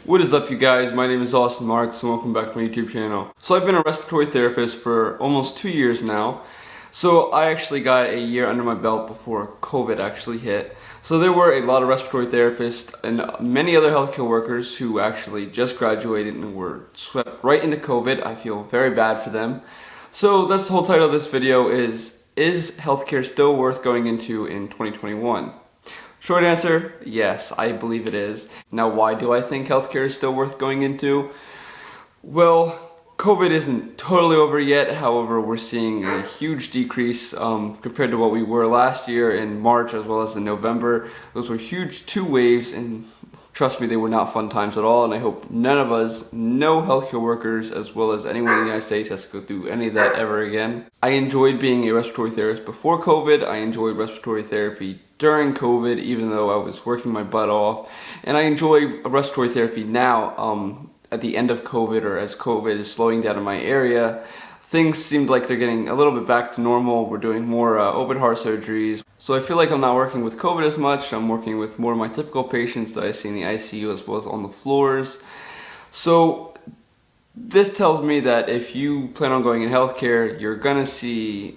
What is up, you guys? My name is Austin Marks and welcome back to my YouTube channel. So I've been a respiratory therapist for almost 2 years now. So I actually got a year under my belt before COVID actually hit. So there were a lot of respiratory therapists and many other healthcare workers who actually just graduated and were swept right into COVID. I feel very bad for them. So that's the whole title of this video is healthcare still worth going into in 2021? Short answer, yes, I believe it is. Now, why do I think healthcare is still worth going into? Well, COVID isn't totally over yet. However, we're seeing a huge decrease compared to what we were last year in March as well as in November. Those were huge 2 waves, and trust me, they were not fun times at all. And I hope none of us, no healthcare workers as well as anyone in the United States, has to go through any of that ever again. I enjoyed being a respiratory therapist before COVID. I enjoyed respiratory therapy during COVID, even though I was working my butt off. And I enjoy respiratory therapy now at the end of COVID, or as COVID is slowing down in my area. Things seemed like they're getting a little bit back to normal. We're doing more open heart surgeries. So I feel like I'm not working with COVID as much. I'm working with more of my typical patients that I see in the ICU as well as on the floors. So this tells me that if you plan on going in healthcare, you're gonna see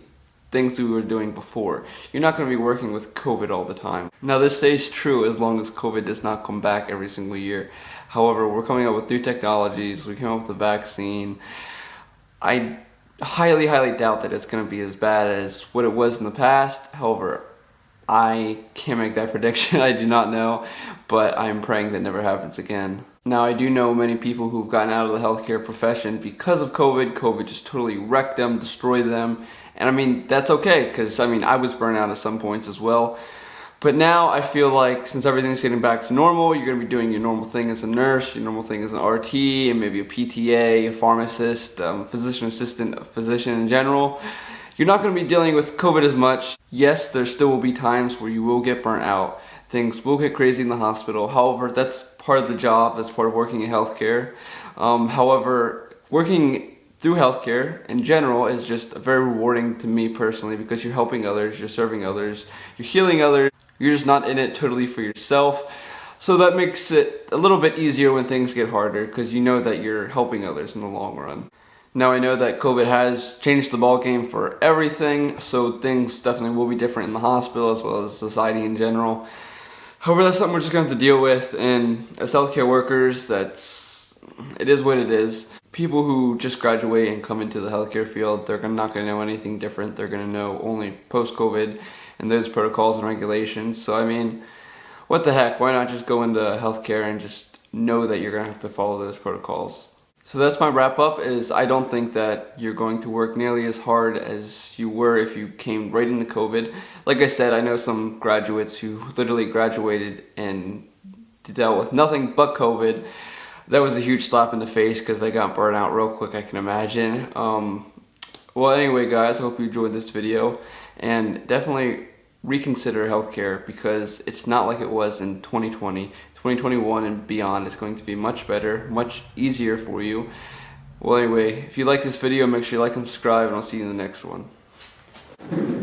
things we were doing before. You're not going to be working with COVID all the time. Now, this stays true as long as COVID does not come back every single year. However, we're coming up with new technologies. We came up with a vaccine. I highly doubt that it's going to be as bad as what it was in the past. However, I can't make that prediction. I do not know, but I'm praying that never happens again. Now, I do know many people who've gotten out of the healthcare profession because of COVID. COVID just totally wrecked them, destroyed them. And I mean, that's okay, because I mean, I was burnt out at some points as well. But now I feel like since everything's getting back to normal, you're going to be doing your normal thing as a nurse, your normal thing as an RT, and maybe a PTA, a pharmacist, physician assistant, a physician in general. You're not going to be dealing with COVID as much. Yes, there still will be times where you will get burnt out. Things will get crazy in the hospital. However, that's part of the job. That's part of working in healthcare. However, working through healthcare in general is just very rewarding to me personally, because you're helping others, you're serving others, you're healing others. You're just not in it totally for yourself. So that makes it a little bit easier when things get harder, because you know that you're helping others in the long run. Now, I know that COVID has changed the ballgame for everything, so things definitely will be different in the hospital as well as society in general. However, that's something we're just going to have to deal with, and as healthcare workers, it is what it is. People who just graduate and come into the healthcare field, they're not going to know anything different. They're going to know only post-COVID and those protocols and regulations. So I mean, what the heck? Why not just go into healthcare and just know that you're going to have to follow those protocols? So that's my wrap up. Is I don't think that you're going to work nearly as hard as you were if you came right into COVID. Like I said, I know some graduates who literally graduated and dealt with nothing but COVID. That was a huge slap in the face because they got burned out real quick, I can imagine. Well, anyway, guys, I hope you enjoyed this video, and definitely reconsider healthcare, because it's not like it was in 2020. 2021 and beyond is going to be much better, much easier for you. Well, anyway, if you like this video, make sure you like and subscribe, and I'll see you in the next one.